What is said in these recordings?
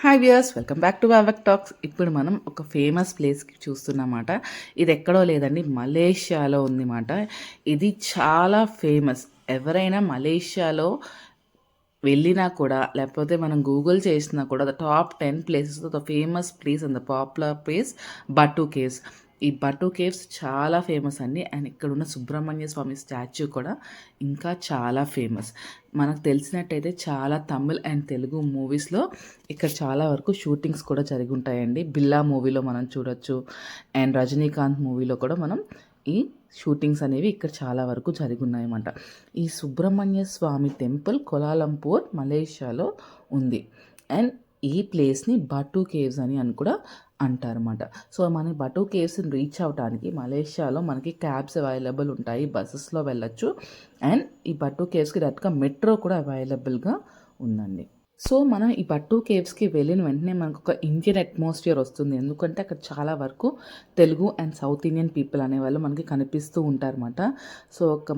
Hi viewers, welcome back to Vavak talks. ఇప్పుడు మనం ఒక ఫేమస్ ప్లేస్కి చూస్తున్నమాట. ఇది ఎక్కడో లేదండి, మలేషియాలో ఉందిమాట. ఇది చాలా ఫేమస్. ఎవరైనా మలేషియాలో వెళ్ళినా కూడా, లేకపోతే మనం గూగుల్ చేసినా కూడా the top 10 places the famous place and the popular place Batu Caves. ఈ బటు కేవ్స్ చాలా ఫేమస్ అండి. అండ్ ఇక్కడ ఉన్న సుబ్రహ్మణ్య స్వామి స్టాచ్యూ కూడా ఇంకా చాలా ఫేమస్. మనకు తెలిసినట్టయితే చాలా తమిళ్ అండ్ తెలుగు మూవీస్లో ఇక్కడ చాలా వరకు షూటింగ్స్ కూడా జరిగి ఉంటాయండి. బిల్లా మూవీలో మనం చూడొచ్చు, అండ్ రజనీకాంత్ మూవీలో కూడా మనం ఈ షూటింగ్స్ అనేవి ఇక్కడ చాలా వరకు జరిగి ఉన్నాయన్నమాట. ఈ సుబ్రహ్మణ్య స్వామి టెంపుల్ కోలాలంపూర్, మలేషియాలో ఉంది. అండ్ ఈ ప్లేస్ని బటు కేవ్స్ అని కూడా అంటారన్నమాట. సో మన బటు కేవ్స్ని రీచ్ అవడానికి మలేషియాలో మనకి క్యాబ్స్ అవైలబుల్ ఉంటాయి, బస్సెస్లో వెళ్ళొచ్చు. అండ్ ఈ బటు కేవ్స్కి డైరెక్ట్గా మెట్రో కూడా అవైలబుల్గా ఉందండి. సో మనం ఈ బట్టు కేవ్స్కి వెళ్ళిన వెంటనే మనకు ఒక ఇండియన్ అట్మాస్ఫియర్ వస్తుంది. ఎందుకంటే అక్కడ చాలా వరకు Telugu and south Indian people అనేవాళ్ళు మనకి కనిపిస్తూ ఉంటారన్నమాట. సో ఒక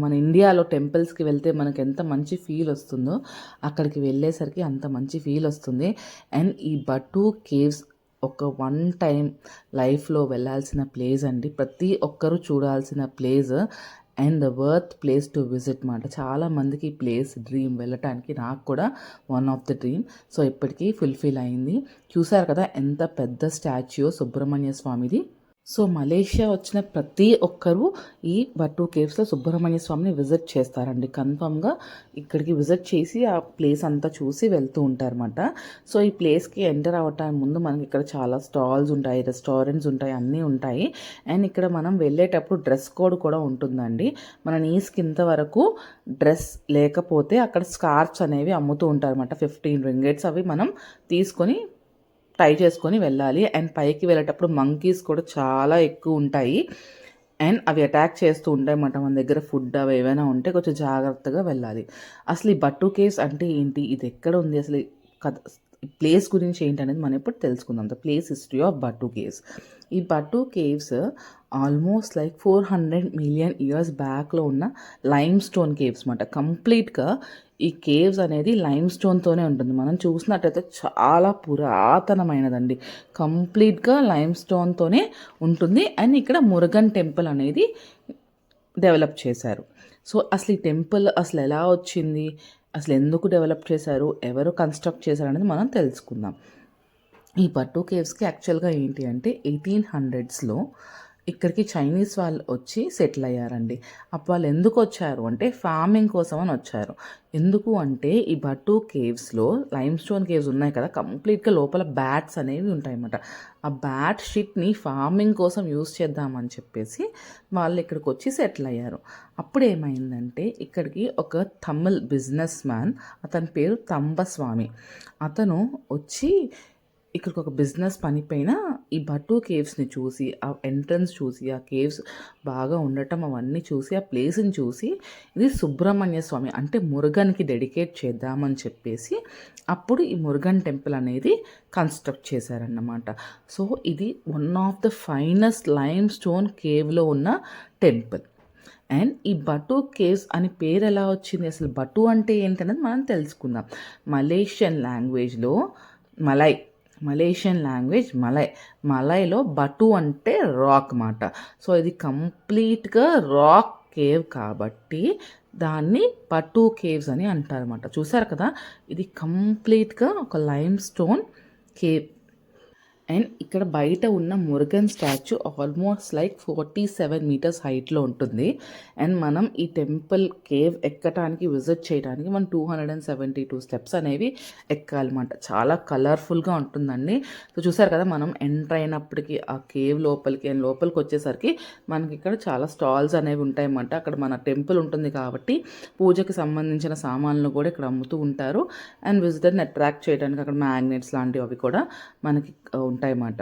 మన ఇండియాలో టెంపుల్స్కి వెళ్తే మనకు ఎంత మంచి ఫీల్ వస్తుందో అక్కడికి వెళ్ళేసరికి అంత మంచి ఫీల్ వస్తుంది. అండ్ ఈ బట్టు కేవ్స్ ఒక వన్ టైం లైఫ్లో వెళ్ళాల్సిన ప్లేస్ అండి. ప్రతి ఒక్కరూ చూడాల్సిన place and the worth place to visit మాట. చాలామందికి ఈ ప్లేస్ డ్రీమ్, వెళ్ళటానికి నాకు కూడా one of the dream. So ఇప్పటికీ ఫుల్ఫిల్ అయింది. చూసారు కదా ఎంత పెద్ద స్టాచ్యూ సుబ్రహ్మణ్య స్వామిది. సో మలేషియా వచ్చిన ప్రతి ఒక్కరూ ఈ బట్టు కేవ్స్లో సుబ్రహ్మణ్య స్వామిని విజిట్ చేస్తారండి. కన్ఫామ్గా ఇక్కడికి విజిట్ చేసి ఆ ప్లేస్ అంతా చూసి వెళ్తూ ఉంటారన్నమాట. సో ఈ ప్లేస్కి ఎంటర్ అవ్వటానికి ముందు మనకి ఇక్కడ చాలా స్టాల్స్ ఉంటాయి, రెస్టారెంట్స్ ఉంటాయి, అన్నీ ఉంటాయి. అండ్ ఇక్కడ మనం వెళ్ళేటప్పుడు డ్రెస్ కోడ్ కూడా ఉంటుందండి. మన నీస్ కింద వరకు డ్రెస్ లేకపోతే అక్కడ స్కార్ఫ్స్ అనేవి అమ్ముతూ ఉంటారన్నమాట. 15 రింగిట్స్ అవి మనం తీసుకొని టై చేసుకొని వెళ్ళాలి. అండ్ పైకి వెళ్ళేటప్పుడు మంకీస్ కూడా చాలా ఎక్కువ ఉంటాయి. అండ్ అవి అటాక్ చేస్తూ ఉంటాయి అన్నమాట. మన దగ్గర ఫుడ్ అవి ఏమైనా ఉంటే కొంచెం జాగ్రత్తగా వెళ్ళాలి. అసలు ఈ బట్టు కేవ్స్ అంటే ఏంటి, ఇది ఎక్కడ ఉంది, అసలు కథ ప్లేస్ గురించి ఏంటనేది మనం ఇప్పుడు తెలుసుకుందాం. The place history of Batu caves. ఈ Batu caves almost like 400 million years బ్యాక్లో ఉన్న లైమ్ స్టోన్ కేవ్స్ అన్నమాట. కంప్లీట్గా ఈ కేవ్స్ అనేది లైమ్ స్టోన్తోనే ఉంటుంది. మనం చూసినట్టయితే చాలా పురాతనమైనదండి. కంప్లీట్గా లైమ్ స్టోన్తోనే ఉంటుంది. అండ్ ఇక్కడ మురుగన్ టెంపుల్ అనేది డెవలప్ చేశారు. సో అసలు ఈ టెంపుల్ అసలు ఎలా వచ్చింది, అసలు ఎందుకు డెవలప్ చేశారు, ఎవరు కన్స్ట్రక్ట్ చేశారు అనేది మనం తెలుసుకుందాం. ఈ బట్టు కేవ్స్కి యాక్చువల్గా ఏంటి అంటే 1800స్లో ఇక్కడికి చైనీస్ వాళ్ళు వచ్చి సెటిల్ అయ్యారండి. అప్పుడు వాళ్ళు ఎందుకు వచ్చారు అంటే ఫార్మింగ్ కోసం అని వచ్చారు. ఎందుకు అంటే ఈ బట్టు కేవ్స్లో లైమ్ స్టోన్ కేవ్స్ ఉన్నాయి కదా, కంప్లీట్గా లోపల బ్యాట్స్ అనేవి ఉంటాయన్నమాట. ఆ బ్యాట్ షిట్ని ఫార్మింగ్ కోసం యూజ్ చేద్దామని చెప్పేసి వాళ్ళు ఇక్కడికి వచ్చి సెటిల్ అయ్యారు. అప్పుడు ఏమైందంటే ఇక్కడికి ఒక తమిళ్ బిజినెస్ మ్యాన్, అతని పేరు తంబస్వామి, అతను వచ్చి ఇక్కడికి ఒక బిజినెస్ పని పైన ఈ బట్టు కేవ్స్ని చూసి, ఆ ఎంట్రన్స్ చూసి, ఆ కేవ్స్ బాగా ఉండటం అవన్నీ చూసి, ఆ ప్లేస్ని చూసి ఇది సుబ్రహ్మణ్య స్వామి అంటే మురుగన్కి డెడికేట్ చేద్దామని చెప్పేసి అప్పుడు ఈ మురుగన్ టెంపుల్ అనేది కన్స్ట్రక్ట్ చేశారన్నమాట. సో ఇది one of the finest limestone కేవ్లో ఉన్న టెంపుల్. అండ్ ఈ బటు కేవ్స్ అని పేరు ఎలా వచ్చింది, అసలు బటు అంటే ఏంటనేది మనం తెలుసుకుందాం. మలేషియన్ లాంగ్వేజ్లో మలేషియన్ లాంగ్వేజ్ మలైలో బటు అంటే రాక్ మాట. సో ఇది కంప్లీట్గా రాక్ కేవ్ కాబట్టి దాన్ని బటు కేవ్స్ అని అంటారన్నమాట. చూసారు కదా, ఇది కంప్లీట్గా ఒక లైమ్ స్టోన్ కేవ్. అండ్ ఇక్కడ బయట ఉన్న Murugan statue almost like 47 meters హైట్లో ఉంటుంది. అండ్ మనం ఈ టెంపుల్ కేవ్ ఎక్కడానికి విజిట్ చేయడానికి మనం 272 స్టెప్స్ అనేవి ఎక్కాలన్నమాట. చాలా కలర్ఫుల్గా ఉంటుందండి. సో చూసారు కదా, మనం ఎంటర్ అయినప్పటికీ ఆ కేవ్ లోపలికి అండ్ లోపలికి వచ్చేసరికి మనకి ఇక్కడ చాలా స్టాల్స్ అనేవి ఉంటాయన్నమాట. అక్కడ మన టెంపుల్ ఉంటుంది కాబట్టి పూజకి సంబంధించిన సామాన్లు కూడా ఇక్కడ అమ్ముతూ ఉంటారు. అండ్ విజిటర్ని అట్రాక్ట్ చేయడానికి అక్కడ మ్యాగ్నెట్స్ లాంటివి అవి కూడా మనకి ఉంటాయన్నమాట.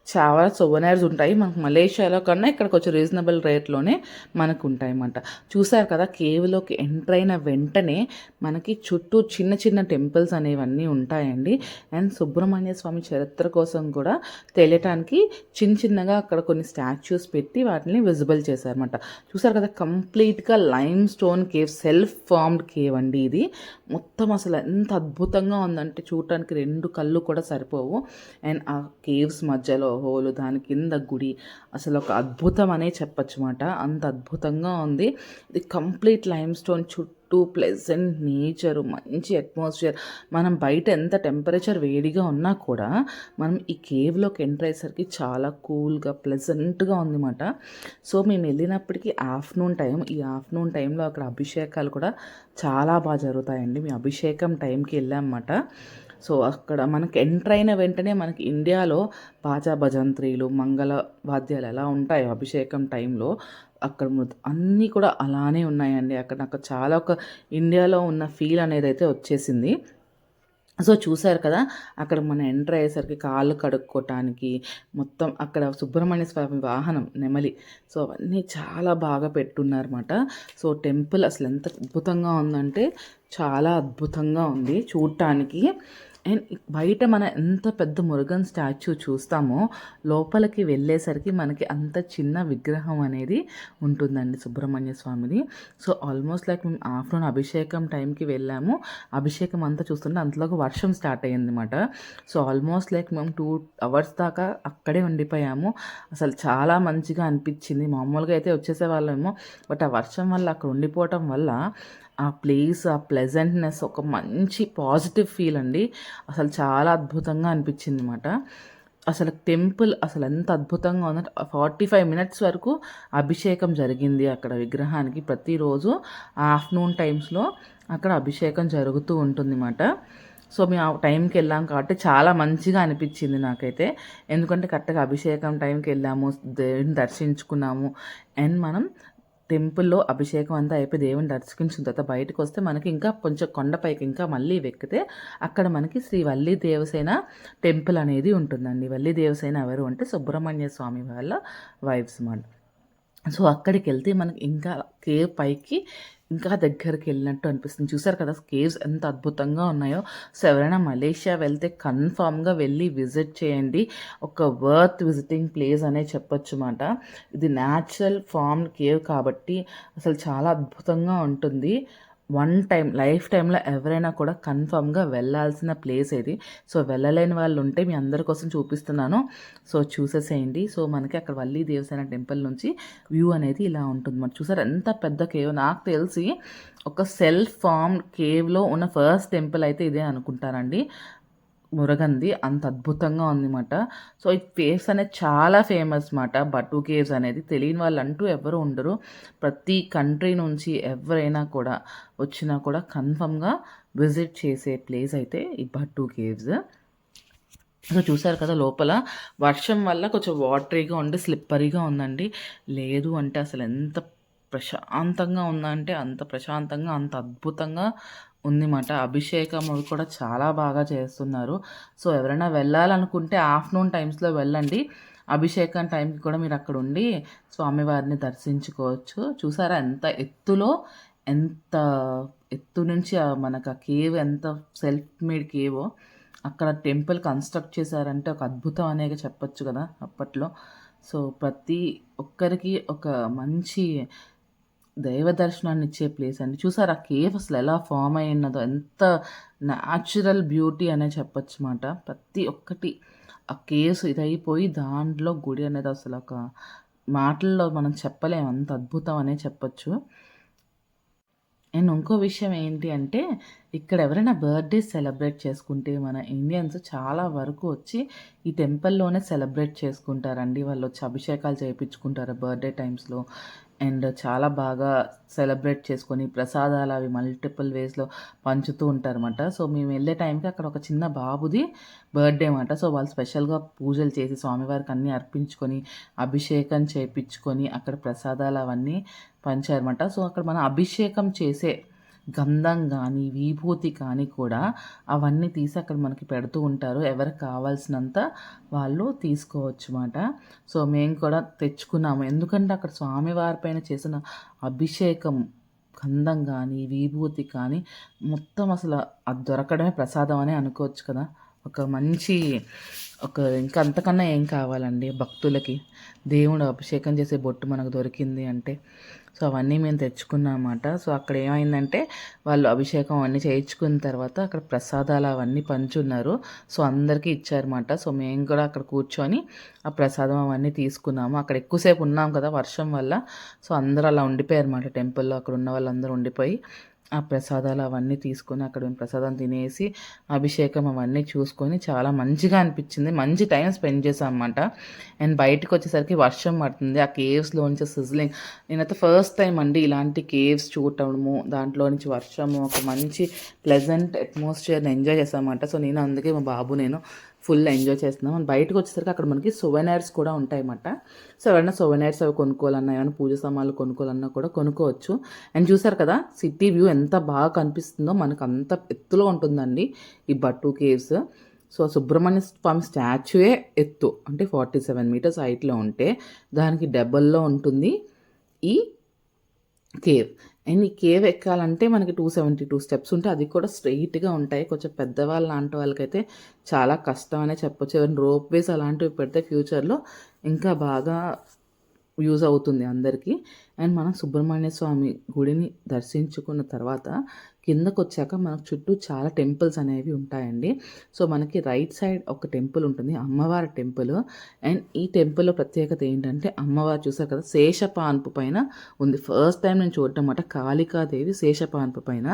చాలా సొవెనైర్స్ ఉంటాయి. మనకు మలేషియాలో కన్నా ఇక్కడ కొంచెం రీజనబుల్ రేట్‌లోనే మనకు ఉంటాయన్నమాట. చూసారు కదా! కేవ్‌లోకి ఎంటర్ అయిన వెంటనే మనకి చుట్టూ చిన్న చిన్న టెంపుల్స్ అనేవన్నీ ఉంటాయండి. అండ్ సుబ్రహ్మణ్య స్వామి చరిత్ర కోసం కూడా తెలియటానికి చిన్నగా అక్కడ కొన్ని స్టాచ్యూస్ పెట్టి వాటిని విజిబుల్ చేశారన్నమాట. చూసారు కదా! కంప్లీట్‌గా lime stone cave, self formed cave అండి ఇది. మొత్తం అసలు ఎంత అద్భుతంగా ఉందంటే చూడటానికి 2 కళ్ళు కూడా సరిపోవు. అండ్ ఆ కేవ్స్ మధ్యలో హోలు, దాని కింద గుడి, అసలు ఒక అద్భుతం అనే చెప్పొచ్చు మాట. అంత అద్భుతంగా ఉంది. ఇది కంప్లీట్ లైమ్ స్టోన్, చుట్టూ ప్లెజెంట్ నేచరు, మంచి అట్మాస్ఫియర్. మనం బయట ఎంత టెంపరేచర్ వేడిగా ఉన్నా కూడా మనం ఈ కేవ్లోకి ఎంటర్ అయ్యేసరికి చాలా కూల్గా ప్లెజెంట్గా ఉందన్నమాట. సో మేము వెళ్ళినప్పటికీ ఆఫ్టర్నూన్ టైం, ఈ ఆఫ్టర్నూన్ టైంలో అక్కడ అభిషేకాలు కూడా చాలా బాగా జరుగుతాయండి. మేము అభిషేకం టైంకి వెళ్ళామన్నమాట. సో అక్కడ మనకి ఎంటర్ అయిన వెంటనే మనకి ఇండియాలో బాజా భజంత్రీలు, మంగళ వాద్యాలు ఎలా ఉంటాయో అభిషేకం టైంలో అక్కడ అన్నీ కూడా అలానే ఉన్నాయండి. అక్కడ నాకు చాలా ఒక ఇండియాలో ఉన్న ఫీల్ అనేది అయితే వచ్చేసింది. సో చూసారు కదా! అక్కడ మనం ఎంటర్ అయ్యేసరికి కాళ్ళు కడుక్కోటానికి మొత్తం అక్కడ సుబ్రహ్మణ్య స్వామి వాహనం నెమలి. సో అవన్నీ చాలా బాగా పెట్టున్నారన్నమాట. సో టెంపుల్ అసలు ఎంత అద్భుతంగా ఉందంటే చాలా అద్భుతంగా ఉంది చూడటానికి. అండ్ బయట మనం ఎంత పెద్ద మురుగన్ స్టాచ్యూ చూస్తామో లోపలికి వెళ్ళేసరికి మనకి అంత చిన్న విగ్రహం అనేది ఉంటుందండి సుబ్రహ్మణ్య స్వామిది. సో ఆల్మోస్ట్ లైక్ మేము ఆఫ్టర్నూన్ అభిషేకం టైంకి వెళ్ళాము. అభిషేకం అంతా చూస్తుంటే అంతలోకి వర్షం స్టార్ట్ అయ్యిందన్నమాట. సో ఆల్మోస్ట్ లైక్ మేము 2 అవర్స్ దాకా అక్కడే ఉండిపోయాము. అసలు చాలా మంచిగా అనిపించింది. మామూలుగా అయితే వచ్చేసేవాళ్ళేమో, బట్ ఆ వర్షం వల్ల అక్కడ ఉండిపోవటం వల్ల ఆ ప్లేస్, ఆ ప్లెజెంట్‌నెస్, ఒక మంచి పాజిటివ్ ఫీల్ అండి. అసలు చాలా అద్భుతంగా అనిపించిందన్నమాట. అసలు టెంపుల్ అసలు ఎంత అద్భుతంగా ఉందంటే 45 మినిట్స్ వరకు అభిషేకం జరిగింది అక్కడ విగ్రహానికి. ప్రతిరోజు ఆఫ్టర్నూన్ టైమ్స్‌లో అక్కడ అభిషేకం జరుగుతూ ఉంటుందన్నమాట. సో మేము ఆ టైంకి వెళ్ళాం కాబట్టి చాలా మంచిగా అనిపించింది నాకైతే. ఎందుకంటే కరెక్ట్‌గా అభిషేకం టైంకి వెళ్ళాము, దేవుడిని దర్శించుకున్నాము. అండ్ మనం టెంపుల్‌లో అభిషేకం అంతా అయిపోయి దేవుడిని దర్శించిన తర్వాత బయటకు వస్తే మనకి ఇంకా కొంచెం కొండపైకి ఇంకా మళ్ళీ ఎక్కితే అక్కడ మనకి శ్రీ వల్లి దేవసేన టెంపుల్ అనేది ఉంటుందండి. వల్లి దేవసేన ఎవరు అంటే సుబ్రహ్మణ్య స్వామి వాళ్ళ వైఫ్స్ మాట. సో అక్కడికి వెళ్తే మనకి ఇంకా కేవ్ పైకి ఇంకా దగ్గరికి వెళ్ళినట్టు అనిపిస్తుంది. చూసారు కదా కేవ్స్ ఎంత అద్భుతంగా ఉన్నాయో. సో ఎవరైనా మలేషియా వెళ్తే కన్ఫామ్గా వెళ్ళి విజిట్ చేయండి. ఒక వర్త్ విజిటింగ్ ప్లేస్ అనే చెప్పొచ్చు మాట. ఇది న్యాచురల్ ఫార్మ్డ్ కేవ్ కాబట్టి అసలు చాలా అద్భుతంగా ఉంటుంది. లైఫ్ టైంలో ఎవరైనా కూడా కన్ఫామ్గా వెళ్ళాల్సిన ప్లేస్ ఇది. సో వెళ్ళలేని వాళ్ళు ఉంటే మీ అందరి కోసం చూపిస్తున్నాను. సో చూసేసేయండి. సో మనకి అక్కడ వల్లి దేవసేన టెంపుల్ నుంచి వ్యూ అనేది ఇలా ఉంటుంది. మరి చూసారు ఎంత పెద్ద కేవ్. నాకు తెలిసి ఒక సెల్ఫ్ ఫార్మ్ కేవ్లో ఉన్న ఫస్ట్ టెంపుల్ అయితే ఇదే అనుకుంటానండి. మురగంది అంత అద్భుతంగా ఉందన్నమాట. సో ఈ కేవ్స్ అనేది చాలా ఫేమస్ మాట. బటు కేవ్స్ అనేది తెలియని వాళ్ళు అంటూ ఎవరు ఉండరు. ప్రతి కంట్రీ నుంచి ఎవరైనా కూడా వచ్చినా కూడా కన్ఫర్మ్గా విజిట్ చేసే ప్లేస్ అయితే ఈ బటు కేవ్స్. సో చూసారు కదా లోపల వర్షం వల్ల కొంచెం వాటరీగా ఉండి స్లిప్పరీగా ఉందండి. లేదు అంటే అసలు ఎంత ప్రశాంతంగా ఉందంటే అంత ప్రశాంతంగా, అంత అద్భుతంగా ఉందిమాట. అభిషేకం అవి కూడా చాలా బాగా చేస్తున్నారు. సో ఎవరైనా వెళ్ళాలనుకుంటే ఆఫ్టర్నూన్ టైమ్స్లో వెళ్ళండి. అభిషేకం టైంకి కూడా మీరు అక్కడ ఉండి స్వామివారిని దర్శించుకోవచ్చు. చూసారా ఎంత ఎత్తులో, ఎంత ఎత్తు నుంచి మనకు ఆ కేవ్ ఎంత సెల్ఫ్ మేడ్ కేవో అక్కడ టెంపుల్ కన్స్ట్రక్ట్ చేశారంటే ఒక అద్భుతం అనేది చెప్పొచ్చు కదా అప్పట్లో. సో ప్రతి ఒక్కరికి ఒక మంచి దైవ దర్శనాన్ని ఇచ్చే ప్లేస్ అండి. చూసారు ఆ కేవ్ అసలు ఎలా ఫామ్ అయినదో, ఎంత న్యాచురల్ బ్యూటీ అనే చెప్పొచ్చు మాట. ప్రతి ఒక్కటి ఆ కేవ్స్ ఇదైపోయి దాంట్లో గుడి అనేది అసలు ఒక మాటల్లో మనం చెప్పలేము, అంత అద్భుతం అనే చెప్పొచ్చు. అండ్ ఇంకో విషయం ఏంటి అంటే ఇక్కడ ఎవరైనా బర్త్డే సెలబ్రేట్ చేసుకుంటే మన ఇండియన్స్ చాలా వరకు వచ్చి ఈ టెంపుల్లోనే సెలబ్రేట్ చేసుకుంటారండి. వాళ్ళు వచ్చి అభిషేకాలు చేయించుకుంటారు బర్త్డే టైమ్స్లో. అండ్ చాలా బాగా సెలబ్రేట్ చేసుకొని ప్రసాదాలు అవి మల్టిపుల్ వేస్లో పంచుతూ ఉంటారన్నమాట. సో మేము వెళ్ళే టైంకి అక్కడ ఒక చిన్న బాబుది బర్త్డే అన్నమాట. సో వాళ్ళు స్పెషల్గా పూజలు చేసి స్వామివారికి అన్నీ అర్పించుకొని అభిషేకం చేయించుకొని అక్కడ ప్రసాదాలు అవన్నీ పంచారన్నమాట. సో అక్కడ మనం అభిషేకం చేసే గంధం కానీ విభూతి కానీ కూడా అవన్నీ తీసి అక్కడ మనకి పెడుతూ ఉంటారు. ఎవరికి కావాల్సినంత వాళ్ళు తీసుకోవచ్చు మాట. సో మేము కూడా తెచ్చుకున్నాము. ఎందుకంటే అక్కడ స్వామివారి పైన చేసిన అభిషేకం గంధం కానీ విభూతి కానీ మొత్తం అసలు అది దొరకడమే ప్రసాదం అని అనుకోవచ్చు కదా. ఒక మంచి ఇంకా అంతకన్నా ఏం కావాలండి భక్తులకి. దేవుడు అభిషేకం చేసే బొట్టు మనకు దొరికింది అంటే. సో అవన్నీ మేము తెచ్చుకున్నామన్నమాట. సో అక్కడ ఏమైందంటే వాళ్ళు అభిషేకం అన్నీ చేయించుకున్న తర్వాత అక్కడ ప్రసాదాలు అవన్నీ పంచున్నారు. సో అందరికీ ఇచ్చారన్నమాట. సో మేము కూడా అక్కడ కూర్చొని ఆ ప్రసాదం అవన్నీ తీసుకున్నాము. అక్కడ ఎక్కువసేపు ఉన్నాం కదా వర్షం వల్ల. సో అందరూ అలా ఉండిపోయారన్నమాట టెంపుల్లో. అక్కడ ఉన్న వాళ్ళందరూ ఉండిపోయి ఆ ప్రసాదాలు అవన్నీ తీసుకొని అక్కడ ప్రసాదం తినేసి అభిషేకం అవన్నీ చూసుకొని చాలా మంచిగా అనిపించింది. మంచి టైం స్పెండ్ చేసాం అన్నమాట. అండ్ బయటకు వచ్చేసరికి వర్షం పడుతుంది. ఆ కేవ్స్లోంచి సిజ్లింగ్. నేనైతే ఫస్ట్ టైం అండి ఇలాంటి కేవ్స్ చూడటము, దాంట్లో నుంచి వర్షము, ఒక మంచి ప్లెజెంట్ అట్మాస్ఫియర్ని ఎంజాయ్ చేసామన్నమాట. సో నేను అందుకే మా బాబు నేను ఫుల్ ఎంజాయ్ చేస్తున్నాం. అండ్ బయటకు వచ్చేసరికి అక్కడ మనకి సొవెనైర్స్ కూడా ఉంటాయన్నమాట. సో ఎవరైనా సొవెనైర్స్ అవి కొనుక్కోవాలన్నా, ఏమైనా పూజ సామాన్లు కొనుక్కోవాలన్నా కూడా కొనుక్కోవచ్చు. అండ్ చూసారు కదా సిటీ వ్యూ ఎంత బాగా కనిపిస్తుందో. మనకు అంత ఎత్తులో ఉంటుందండి ఈ బట్టు కేవ్స్. సో సుబ్రహ్మణ్య స్వామి స్టాచ్యూయే ఎత్తు అంటే 47 మీటర్స్ హైట్లో ఉంటే దానికి డబల్లో ఉంటుంది ఈ కేవ్. అండ్ ఈ కేవ్ ఎక్కాలంటే మనకి 272 స్టెప్స్ ఉంటాయి. అది కూడా స్ట్రెయిట్గా ఉంటాయి. కొంచెం పెద్దవాళ్ళు లాంటి వాళ్ళకైతే చాలా కష్టం అనే చెప్పొచ్చు. ఏమైనా రోప్ వేస్ అలాంటివి పెడితే ఫ్యూచర్లో ఇంకా బాగా యూజ్ అవుతుంది అందరికీ. అండ్ మనం సుబ్రహ్మణ్య స్వామి గుడిని దర్శించుకున్న తర్వాత కిందకు వచ్చాక మనకు చుట్టూ చాలా టెంపుల్స్ అనేవి ఉంటాయండి. సో మనకి రైట్ సైడ్ ఒక టెంపుల్ ఉంటుంది, అమ్మవారి టెంపుల్. అండ్ ఈ టెంపుల్లో ప్రత్యేకత ఏంటంటే అమ్మవారు చూసారు కదా శేషపాన్పు పైన ఉంది. ఫస్ట్ టైం నేను చూడటం అన్నమాట కాళికాదేవి శేషపాన్పు పైన.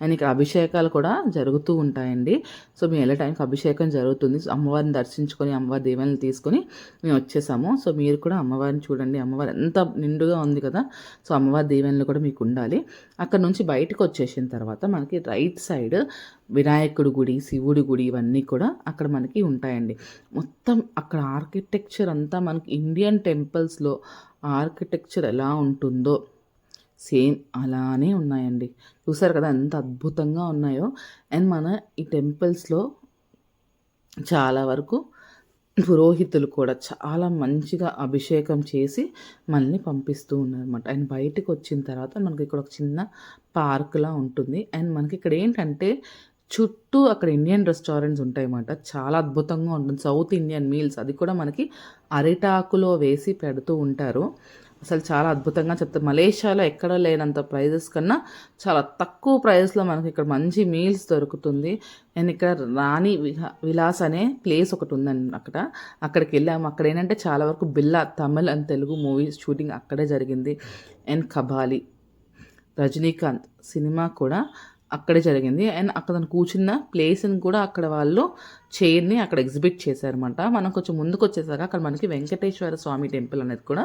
అండ్ ఇక్కడ అభిషేకాలు కూడా జరుగుతూ ఉంటాయండి. సో మేము వెళ్ళే టైంకి అభిషేకం జరుగుతుంది. అమ్మవారిని దర్శించుకొని అమ్మవారి దేవుని తీసుకొని మేము వచ్చేసాము. సో మీరు కూడా అమ్మవారిని చూడండి. అమ్మవారు ఎంత నిండుగా ఉంది కదా. సో అమ్మవారి దీవెనలు కూడా మీకు ఉండాలి. అక్కడ నుంచి బయటకు వచ్చేసిన తర్వాత మనకి రైట్ సైడ్ వినాయకుడి గుడి, శివుడి గుడి ఇవన్నీ కూడా అక్కడ మనకి ఉంటాయండి. మొత్తం అక్కడ ఆర్కిటెక్చర్ అంతా మనకి ఇండియన్ టెంపుల్స్లో ఆర్కిటెక్చర్ ఎలా ఉంటుందో సేమ్ అలానే ఉన్నాయండి. చూసారు కదా ఎంత అద్భుతంగా ఉన్నాయో. అండ్ మన ఈ టెంపుల్స్లో చాలా వరకు పురోహితులు కూడా చాలా మంచిగా అభిషేకం చేసి మనల్ని పంపిస్తూ ఉన్నారన్నమాట. అండ్ బయటకు వచ్చిన తర్వాత మనకి ఇక్కడ ఒక చిన్న పార్క్లా ఉంటుంది. అండ్ మనకి ఇక్కడ ఏంటంటే చుట్టూ అక్కడ ఇండియన్ రెస్టారెంట్స్ ఉంటాయన్నమాట. చాలా అద్భుతంగా ఉంటుంది. సౌత్ ఇండియన్ మీల్స్ అది కూడా మనకి అరిటాకులో వేసి పెడుతూ ఉంటారు. అసలు చాలా అద్భుతంగా చెప్తారు. మలేషియాలో ఎక్కడ లేనంత ప్రైజెస్ కన్నా చాలా తక్కువ ప్రైజెస్లో మనకి ఇక్కడ మంచి మీల్స్ దొరుకుతుంది. అండ్ ఇక్కడ రాణి విలాస్ అనే ప్లేస్ ఒకటి ఉందండి అక్కడికి వెళ్ళాము. అక్కడ ఏంటంటే చాలా వరకు బిల్లా Tamil and Telugu movies shooting అక్కడే జరిగింది. అండ్ కబాలి రజనీకాంత్ సినిమా కూడా అక్కడే జరిగింది. అండ్ అక్కడ కూర్చున్న ప్లేస్ని కూడా అక్కడ వాళ్ళు చైర్ని అక్కడ ఎగ్జిబిట్ చేశారన్నమాట. మనం కొంచెం ముందుకు వచ్చేసాక అక్కడ మనకి వెంకటేశ్వర స్వామి టెంపుల్ అనేది కూడా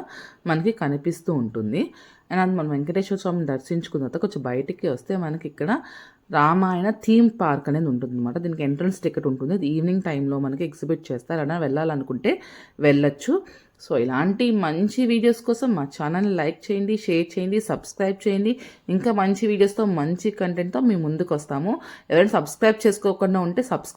మనకి కనిపిస్తూ ఉంటుంది. అండ్ అది మనం వెంకటేశ్వర స్వామిని దర్శించుకున్న తర్వాత కొంచెం బయటికి వస్తే మనకి ఇక్కడ రామాయణ థీమ్ పార్క్ అనేది ఉంటుంది అనమాట. దీనికి ఎంట్రన్స్ టికెట్ ఉంటుంది. అది ఈవినింగ్ టైంలో మనకి ఎగ్జిబిట్ చేస్తారు. అలా వెళ్ళాలనుకుంటే వెళ్ళొచ్చు. సో ఇలాంటి మంచి వీడియోస్ కోసం మా ఛానల్ని లైక్ చేయండి, షేర్ చేయండి, సబ్స్క్రైబ్ చేయండి. ఇంకా మంచి వీడియోస్తో మంచి కంటెంట్తో మేము ముందుకు వస్తాము. ఎవరైనా సబ్స్క్రైబ్ చేసుకోకుండా ఉంటే